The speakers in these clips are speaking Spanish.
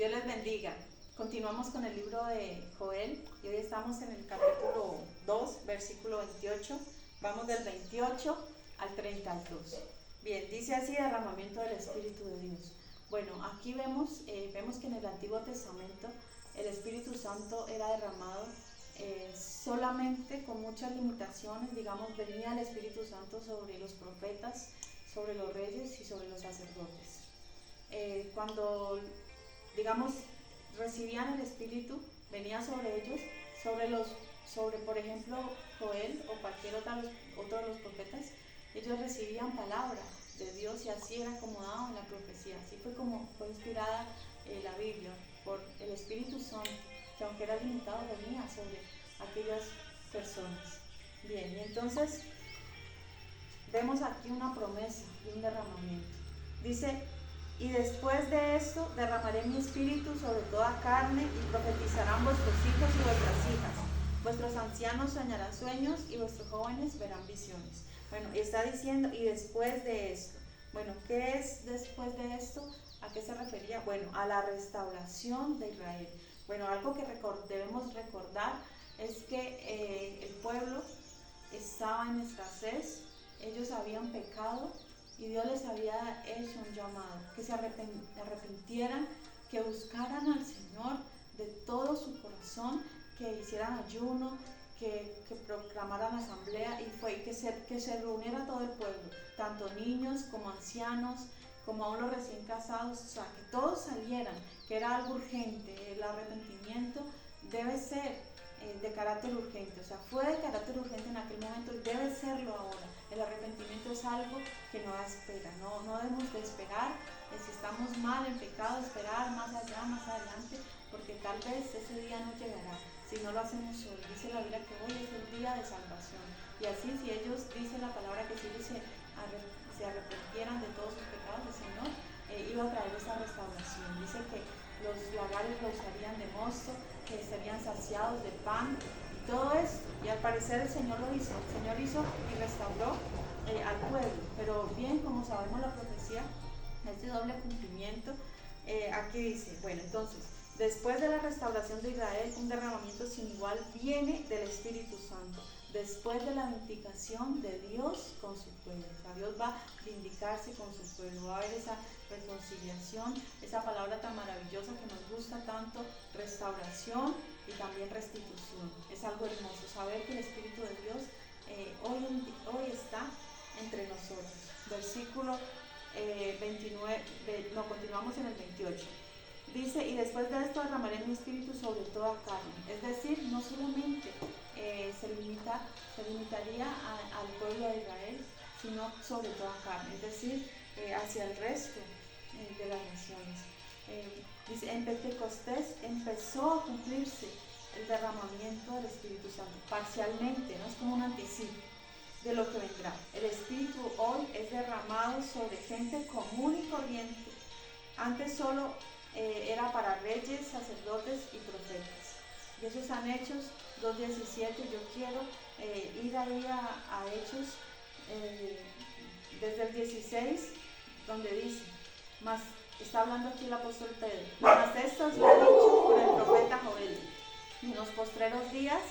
Dios les bendiga. Continuamos con el libro de Joel y hoy estamos en el capítulo 2, versículo 28. Vamos del 28 al 32. Bien, dice así: derramamiento del Espíritu de Dios. Bueno, aquí vemos que en el Antiguo Testamento el Espíritu Santo era derramado solamente con muchas limitaciones. Digamos, venía el Espíritu Santo sobre los profetas, sobre los reyes y sobre los sacerdotes. Cuando, digamos, recibían el Espíritu, venía sobre ellos, sobre por ejemplo Joel o cualquier otro de los profetas. Ellos recibían palabra de Dios y así era acomodado en la profecía. Así fue como fue inspirada la Biblia por el Espíritu Santo, que aunque era limitado venía sobre aquellas personas. Bien, y entonces vemos aquí una promesa de un derramamiento. Dice: y después de esto derramaré mi espíritu sobre toda carne y profetizarán vuestros hijos y vuestras hijas. Vuestros ancianos soñarán sueños y vuestros jóvenes verán visiones. Bueno, está diciendo, y después de esto. Bueno, ¿qué es después de esto? ¿A qué se refería? Bueno, a la restauración de Israel. Bueno, algo que debemos recordar es que el pueblo estaba en escasez, ellos habían pecado y Dios les había hecho un llamado, que se arrepintieran, que buscaran al Señor de todo su corazón, que hicieran ayuno, que proclamaran asamblea y que se reuniera todo el pueblo, tanto niños como ancianos, como aún los recién casados, o sea, que todos salieran, que era algo urgente. El arrepentimiento debe ser de carácter urgente, o sea, fue de carácter urgente en aquel momento y debe serlo ahora. El arrepentimiento es algo que no da espera, no debemos de esperar, si estamos mal en pecado, esperar más allá, más adelante, porque tal vez ese día no llegará si no lo hacemos hoy. Dice la Biblia que hoy es el día de salvación, y así, si ellos, dice la palabra, que si ellos se arrepintieran de todos sus pecados, el Señor iba a traer esa restauración. Dice que los lagares los harían de mosto, que estarían saciados de pan y todo esto, y al parecer el Señor lo hizo. El Señor hizo y restauró al pueblo, pero bien, como sabemos la profecía es de doble cumplimiento. Aquí dice, bueno, entonces, después de la restauración de Israel, un derramamiento sin igual viene del Espíritu Santo, después de la vindicación de Dios con su pueblo. O sea, Dios va a vindicarse con su pueblo, va a haber esa reconciliación, esa palabra tan maravillosa que nos gusta tanto, restauración y también restitución. Es algo hermoso saber que el Espíritu de Dios hoy está entre nosotros. Versículo 29, continuamos en el 28. Dice: y después de esto derramaré mi espíritu sobre toda carne. Es decir, no solamente se limitaría al pueblo de Israel, sino sobre toda carne, es decir, hacia el resto de las naciones. Dice: en Pentecostés empezó a cumplirse el derramamiento del Espíritu Santo, parcialmente, no es como un anticipo de lo que vendrá. El Espíritu hoy es derramado sobre gente común y corriente. Antes solo era para reyes, sacerdotes y profetas. Y eso están Hechos 2:17. Yo quiero ir ahí a Hechos desde el 16, donde dice, más está hablando aquí el apóstol Pedro: mas esto es lo dicho por el profeta Joel: en los postreros días,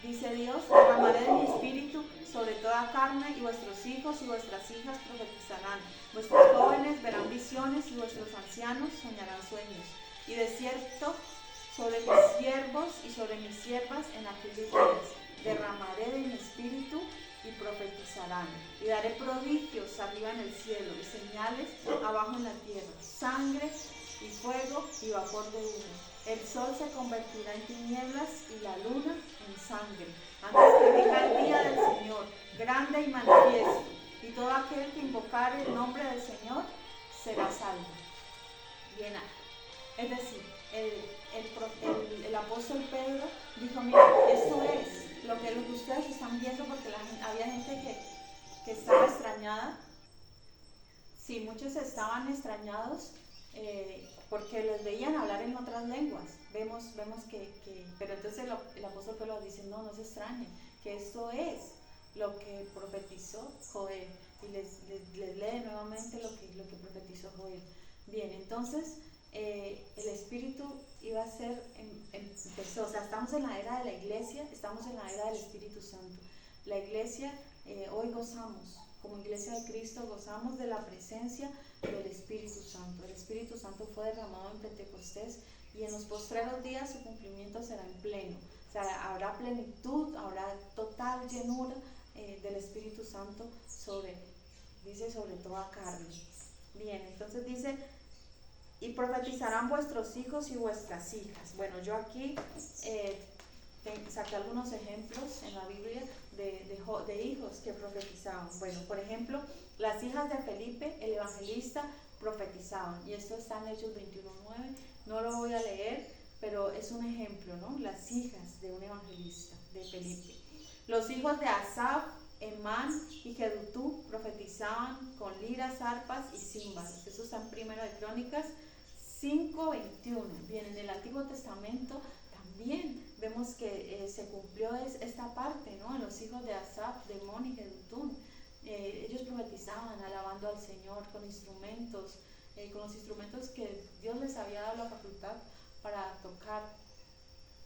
dice Dios, derramaré de mi espíritu sobre toda carne, y vuestros hijos y vuestras hijas profetizarán, vuestros jóvenes verán visiones y vuestros ancianos soñarán sueños. Y de cierto, sobre mis siervos y sobre mis siervas en aquellos días derramaré de mi espíritu y profetizarán, y daré prodigios arriba en el cielo y señales abajo en la tierra, sangre y fuego y vapor de humo. El sol se convertirá en tinieblas y la luna en sangre, antes que venga el día del Señor, grande y manifiesto, y todo aquel que invocare el nombre del Señor será salvo. Bien, es decir, el apóstol Pedro dijo: mira, esto es lo que ustedes están viendo, porque había gente que estaba extrañada. Sí, muchos estaban extrañados porque les veían hablar en otras lenguas. Vemos que pero entonces el apóstol Pedro dice: no se extrañen, que esto es lo que profetizó Joel. Y les lee nuevamente lo que profetizó Joel. Bien, entonces el Espíritu iba a ser, empezó, o sea, estamos en la era de la iglesia, estamos en la era del Espíritu Santo. La iglesia, hoy gozamos, como iglesia de Cristo, gozamos de la presencia del Espíritu Santo. El Espíritu Santo fue derramado en Pentecostés y en los postreros días su cumplimiento será en pleno. O sea, habrá plenitud, habrá total llenura del Espíritu Santo dice sobre toda carne. Bien, entonces dice, y profetizarán vuestros hijos y vuestras hijas. Bueno, yo aquí saqué algunos ejemplos en la Biblia de hijos que profetizaban. Bueno, por ejemplo, las hijas de Felipe, el evangelista, profetizaban. Y esto está en Hechos 21:9. No lo voy a leer, pero es un ejemplo, ¿no? Las hijas de un evangelista, de Felipe. Los hijos de Asaf, Emán y Jedutú profetizaban con liras, arpas y címbalos. Eso está en Primera de Crónicas 5:21. Bien, en el Antiguo Testamento también vemos que se cumplió esta parte, ¿no? En los hijos de Asaf, de Emán y Jedutún. Ellos profetizaban alabando al Señor con los instrumentos que Dios les había dado la facultad para tocar.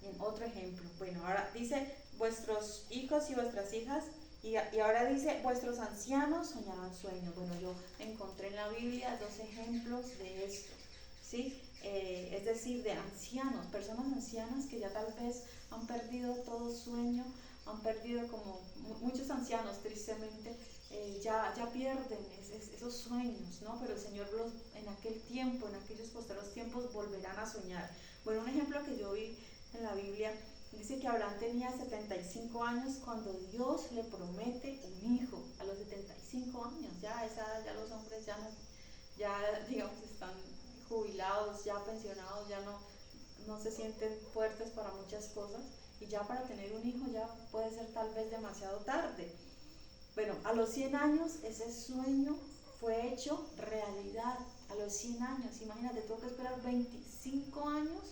Bien, otro ejemplo. Bueno, ahora dice vuestros hijos y vuestras hijas, y ahora dice vuestros ancianos soñarán sueños. Bueno, yo encontré en la Biblia 2 ejemplos de esto, ¿sí? Es decir, de ancianos, personas ancianas que ya tal vez han perdido todo sueño, han perdido, como muchos ancianos tristemente, ya pierden esos sueños, ¿no? Pero el Señor en aquel tiempo, en aquellos posteriores tiempos, volverán a soñar. Bueno, un ejemplo que yo vi en la Biblia dice que Abraham tenía 75 años cuando Dios le promete un hijo. A los 75 años, ya a esa edad ya los hombres ya digamos están jubilados, ya pensionados, ya no se sienten fuertes para muchas cosas, y ya para tener un hijo ya puede ser tal vez demasiado tarde. Bueno, a los 100 años ese sueño fue hecho realidad. A los 100 años, imagínate, tuvo que esperar 25 años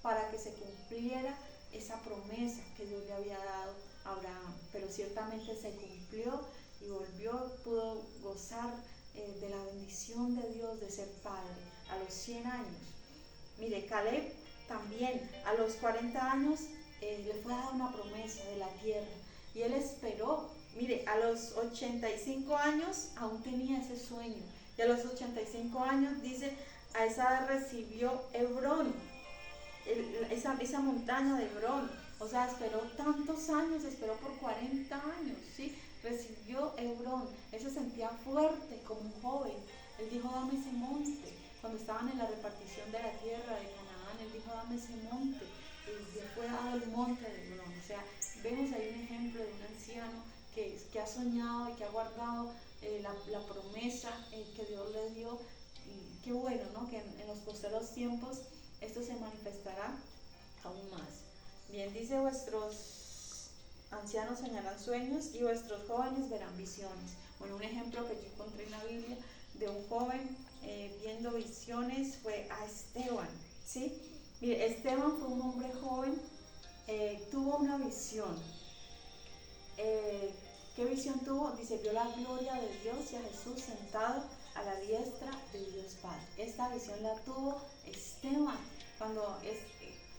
para que se cumpliera esa promesa que Dios le había dado a Abraham, pero ciertamente se cumplió y pudo gozar de la bendición de Dios de ser padre a los 100 años. Mire, Caleb también a los 40 años le fue dada una promesa de la tierra y él esperó. Mire, a los 85 años aún tenía ese sueño, y a los 85 años dice, a esa edad recibió Hebrón, esa montaña de Hebrón. O sea, esperó tantos años, esperó por 40 años, ¿sí? Recibió Hebrón. Él se sentía fuerte como un joven. Él dijo, dame ese monte. Cuando estaban en la repartición de la tierra de Canaán, él dijo, dame ese monte. Y le fue dado el monte de Hebrón. O sea, vemos ahí un ejemplo de un anciano que ha soñado y que ha guardado la promesa que Dios le dio. Y qué bueno, ¿no? Que en los posteriores tiempos esto se manifestará aún más. Bien, dice, vuestros ancianos soñarán sueños y vuestros jóvenes verán visiones. Bueno, un ejemplo que yo encontré en la Biblia de un joven viendo visiones fue a Esteban, ¿sí? Mire, Esteban fue un hombre joven, tuvo una visión. ¿Qué visión tuvo? Dice, vio la gloria de Dios y a Jesús sentado a la diestra de Dios Padre. Esta visión la tuvo Esteban, cuando es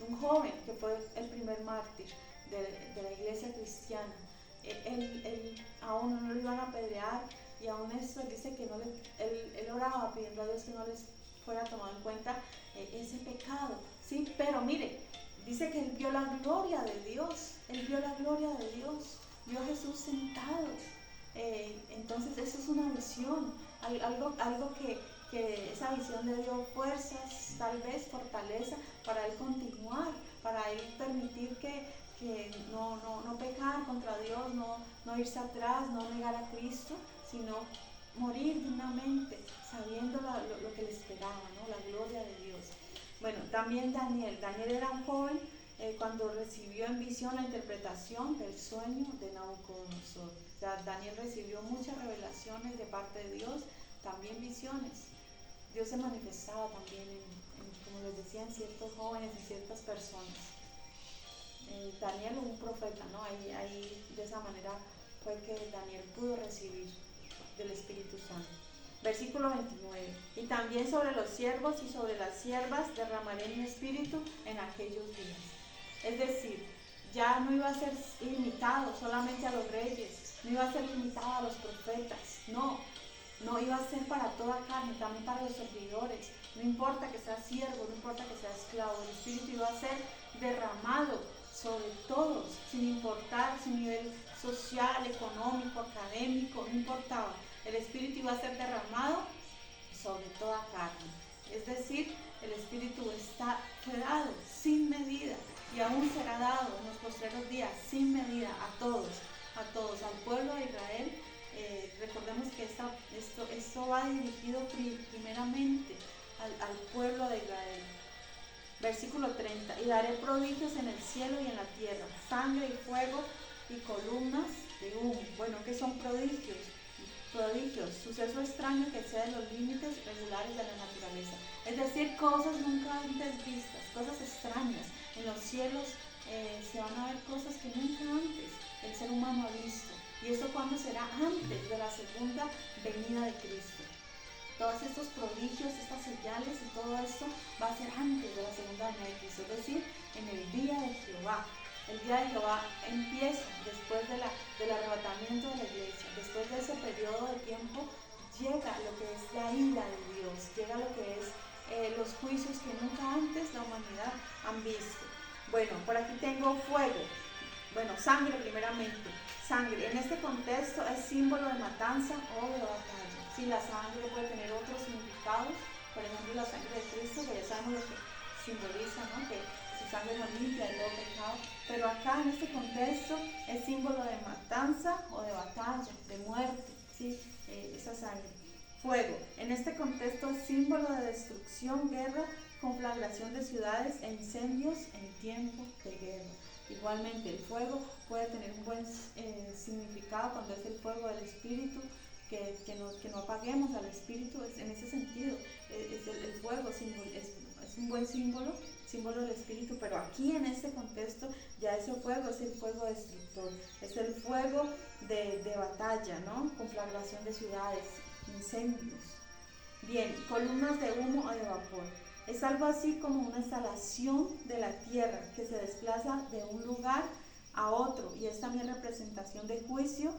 un joven que fue el primer mártir de la iglesia cristiana. Él aún no lo iban a apedrear, y aún eso dice que él oraba pidiendo a Dios que no les fuera tomado en cuenta ese pecado, ¿sí? Pero mire, dice que él vio la gloria de Dios, vio a Jesús sentado. Entonces eso es una visión, algo que esa visión le dio fuerzas, tal vez fortaleza para él continuar, para él permitir que no pecar contra Dios, no irse atrás, no negar a Cristo, sino morir dignamente, sabiendo lo que le esperaba, ¿no? La gloria de Dios. Bueno, también Daniel era un joven cuando recibió en visión la interpretación del sueño de Nabucodonosor. O sea, Daniel recibió muchas revelaciones de parte de Dios, también visiones. Dios se manifestaba también como les decía, en ciertos jóvenes, en ciertas personas. Daniel, un profeta, ¿no? Ahí de esa manera fue que Daniel pudo recibir del Espíritu Santo. Versículo 29. Y también sobre los siervos y sobre las siervas derramaré mi espíritu en aquellos días. Es decir, ya no iba a ser limitado solamente a los reyes, no iba a ser limitado a los profetas, no iba a ser para toda carne, también para los servidores. No importa que sea siervo, no importa que sea esclavo, el espíritu iba a ser derramado sobre todos, sin importar su nivel social, económico, académico, no importaba. El espíritu iba a ser derramado sobre toda carne. Es decir, el espíritu fue dado sin medida y aún será dado en los postreros días sin medida a todos, al pueblo de Israel. Recordemos que esto va dirigido primeramente al pueblo de Israel. Versículo 30. Y daré prodigios en el cielo y en la tierra, sangre y fuego y columnas de humo. Bueno, ¿qué son prodigios? Prodigios, suceso extraño que excede los límites regulares de la naturaleza. Es decir, cosas nunca antes vistas, cosas extrañas. En los cielos se van a ver cosas que nunca antes el ser humano ha visto. ¿Y esto cuándo será? Antes de la segunda venida de Cristo. Todos estos prodigios, estas señales y todo esto va a ser antes de la segunda venida de Cristo, es decir, en el día de Jehová. El día de Jehová empieza después del arrebatamiento de la iglesia. Después de ese periodo de tiempo llega lo que es la ira de Dios, llega lo que es los juicios que nunca antes la humanidad han visto. Bueno, por aquí tengo fuego. Bueno, sangre primeramente. Sangre, en este contexto es símbolo de matanza o de batalla. Sí, la sangre puede tener otros significados, por ejemplo la sangre de Cristo, que ya sabemos lo que simboliza, ¿no? Que su sangre nos limpia de todo pecado, pero acá en este contexto es símbolo de matanza o de batalla, de muerte, ¿sí? Esa sangre. Fuego, en este contexto es símbolo de destrucción, guerra, conflagración de ciudades e incendios en tiempo de guerra. Igualmente el fuego puede tener un buen significado cuando es el fuego del espíritu, que no apaguemos al espíritu, es en ese sentido. El fuego es un buen símbolo del espíritu, pero aquí en este contexto ya ese fuego es el fuego destructor, es el fuego de batalla, ¿no? Conflagración de ciudades, incendios. Bien, columnas de humo o de vapor. Es algo así como una instalación de la tierra que se desplaza de un lugar a otro y es también representación de juicio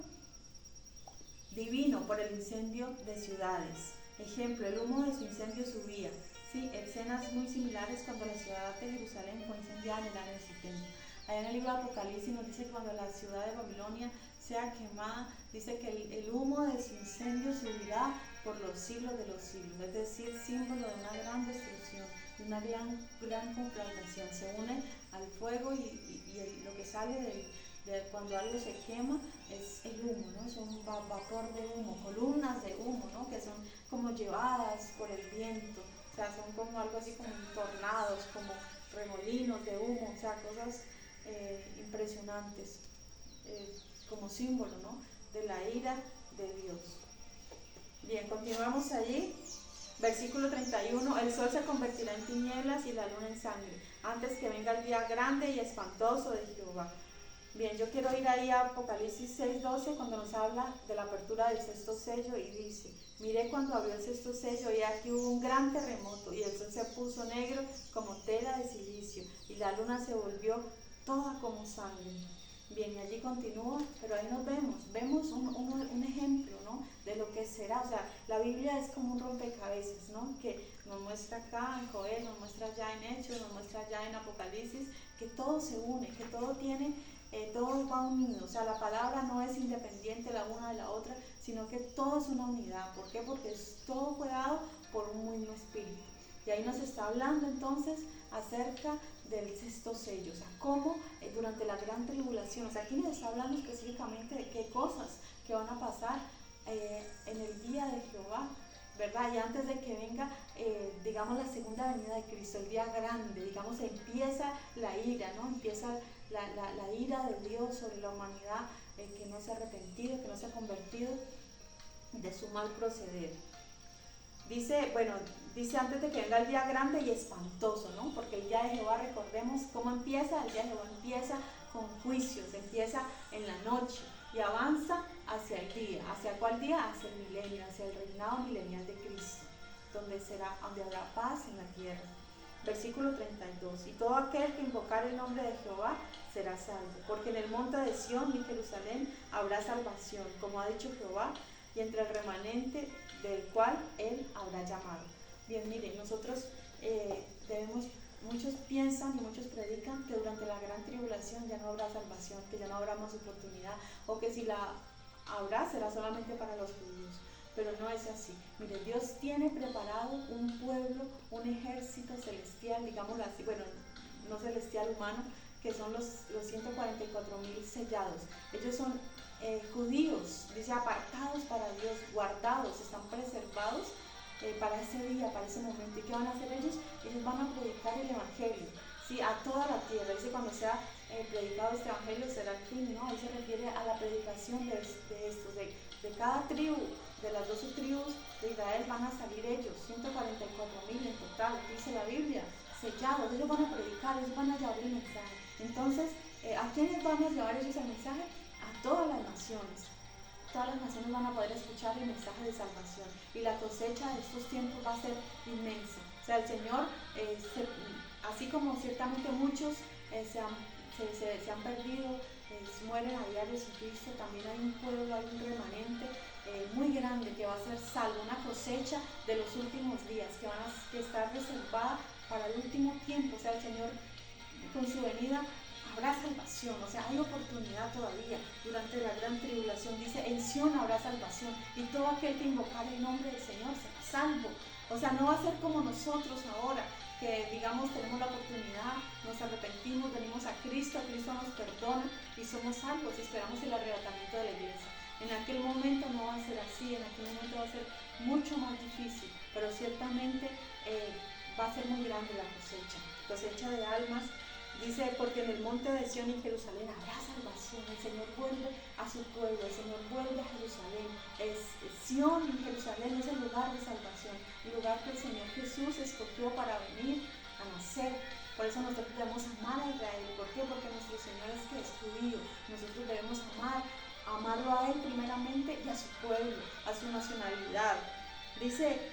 divino por el incendio de ciudades. Ejemplo, el humo de su incendio subía. Sí, escenas muy similares cuando la ciudad de Jerusalén fue incendiada en el año 70. Allá en el libro de Apocalipsis nos dice que cuando la ciudad de Babilonia sea quemada, dice que el humo de su incendio subirá por los siglos de los siglos, es decir, símbolo de una gran destrucción, de una gran conflagración. Se une al fuego y lo que sale de cuando algo se quema es el humo, ¿no? Es un vapor de humo, columnas de humo, ¿no? Que son como llevadas por el viento, o sea, son como algo así como tornados, como remolinos de humo, o sea, cosas impresionantes, como símbolo, ¿no? De la ira de Dios. Bien, continuamos allí. Versículo 31, el sol se convertirá en tinieblas y la luna en sangre, antes que venga el día grande y espantoso de Jehová. Bien, yo quiero ir ahí a Apocalipsis 6:12 cuando nos habla de la apertura del sexto sello y dice: miré cuando abrió el sexto sello y aquí hubo un gran terremoto y el sol se puso negro como tela de silicio y la luna se volvió toda como sangre. Bien, y allí continúa, pero ahí nos vemos un ejemplo, ¿no? De lo que será. O sea, la Biblia es como un rompecabezas, ¿no? Que nos muestra acá en Joel, nos muestra ya en Hechos, nos muestra ya en Apocalipsis, que todo se une, que todo va unido. O sea, la palabra no es independiente la una de la otra, sino que todo es una unidad. ¿Por qué? Porque todo fue dado por un mismo espíritu. Y ahí nos está hablando entonces acerca del sexto sello, o sea, cómo durante la gran tribulación, o sea, aquí nos está hablando específicamente de qué cosas que van a pasar en el día de Jehová, ¿verdad? Y antes de que venga, digamos, la segunda venida de Cristo, el día grande, digamos, empieza la ira, ¿no? Empieza la ira de Dios sobre la humanidad que no se ha arrepentido, que no se ha convertido de su mal proceder. Dice antes de que venga el día grande y espantoso, ¿no? Porque el día de Jehová, recordemos cómo empieza. El día de Jehová empieza con juicios, empieza en la noche. Y y avanza hacia el día. ¿Hacia cuál día? Hacia el milenio, hacia el reinado milenial de Cristo, donde habrá paz en la tierra. Versículo 32. Y todo aquel que invocar el nombre de Jehová será salvo, porque en el monte de Sión y Jerusalén habrá salvación, como ha dicho Jehová, y entre el remanente del cual él habrá llamado. Bien, miren, nosotros muchos piensan y muchos predican que durante la gran tribulación ya no habrá salvación, que ya no habrá más oportunidad, o que si la habrá será solamente para los judíos. Pero no es así. Mire, Dios tiene preparado un pueblo, un ejército celestial, digámoslo así, bueno, no celestial, humano, que son los 144,000 sellados. Ellos son judíos, dice, apartados para Dios, guardados, están preservados para ese día, para ese momento. ¿Y qué van a hacer ellos? Ellos van a predicar el evangelio, ¿sí? A toda la tierra. Dice, cuando sea predicado este evangelio será el fin, ¿no? Ahí se refiere a la predicación de estos, de cada tribu, de las 12 tribus de Israel van a salir ellos, 144,000 en total, dice la Biblia, sellados. Ellos van a predicar, ellos van a llevar el mensaje. Entonces, ¿a quiénes van a llevar ellos el mensaje? A todas las naciones. Todas las naciones van a poder escuchar el mensaje de salvación, y la cosecha de estos tiempos va a ser inmensa. O sea, el Señor, así como ciertamente muchos se han perdido, mueren a diario sin Cristo, también hay un pueblo, hay un remanente muy grande que va a ser salvo, una cosecha de los últimos días que está reservada para el último tiempo. O sea, el Señor con su venida habrá salvación, o sea, hay oportunidad todavía durante la gran tribulación. Dice, en Sión habrá salvación, y todo aquel que invocar el nombre del Señor será salvo. O sea, no va a ser como nosotros ahora, que digamos tenemos la oportunidad, nos arrepentimos, venimos a Cristo nos perdona y somos salvos y esperamos el arrebatamiento de la iglesia. En aquel momento no va a ser así, en aquel momento va a ser mucho más difícil, pero ciertamente va a ser muy grande la cosecha de almas. Dice, porque en el monte de Sión y Jerusalén habrá salvación. El Señor vuelve a su pueblo, el Señor vuelve a Jerusalén. Sión y Jerusalén es el lugar de salvación, el lugar que el Señor Jesús escogió para venir a nacer. Por eso nosotros debemos amar a Israel. ¿Por qué? Porque nuestro Señor es judío. Nosotros debemos amarlo a Él primeramente, y a su pueblo, a su nacionalidad. Dice,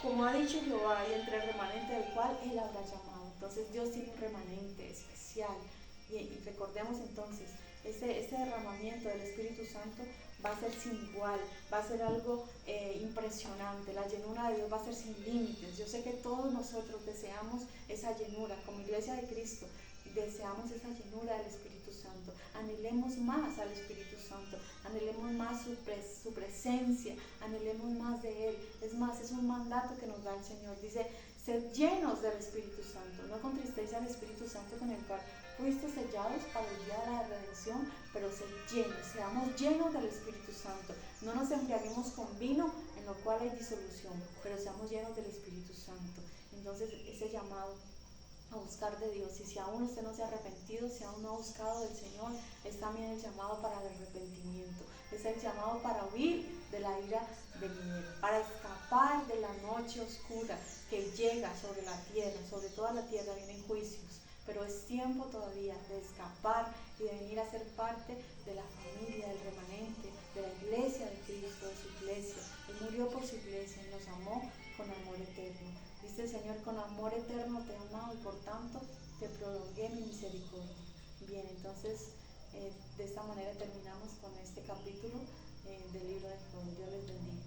como ha dicho Jehová, y entre el remanente del cual Él habrá llamado. Entonces Dios tiene un remanente especial, y recordemos entonces, este derramamiento del Espíritu Santo va a ser sin igual, va a ser algo impresionante. La llenura de Dios va a ser sin límites. Yo sé que todos nosotros deseamos esa llenura, como Iglesia de Cristo, deseamos esa llenura del Espíritu Santo. Anhelemos más al Espíritu Santo, anhelemos más su presencia, anhelemos más de Él. Es más, es un mandato que nos da el Señor. Dice, sed llenos del Espíritu Santo, no contristéis al Espíritu Santo con el cual fuiste sellados para el día de la redención, pero sed llenos, seamos llenos del Espíritu Santo. No nos embriaguemos con vino, en lo cual hay disolución, pero seamos llenos del Espíritu Santo. Entonces, ese llamado a buscar de Dios, y si aún usted no se ha arrepentido, si aún no ha buscado del Señor, es también el llamado para el arrepentimiento, es el llamado para huir de la ira venidera, para escapar de la noche oscura que llega sobre la tierra. Sobre toda la tierra vienen juicios, pero es tiempo todavía de escapar y de venir a ser parte de la familia, del remanente, de la iglesia de Cristo, de su iglesia. Él murió por su iglesia y nos amó con amor eterno. Dice el Señor, con amor eterno te he amado, y por tanto te prolongué mi misericordia. Bien, entonces de esta manera terminamos con este capítulo del libro de Job. Dios les bendiga.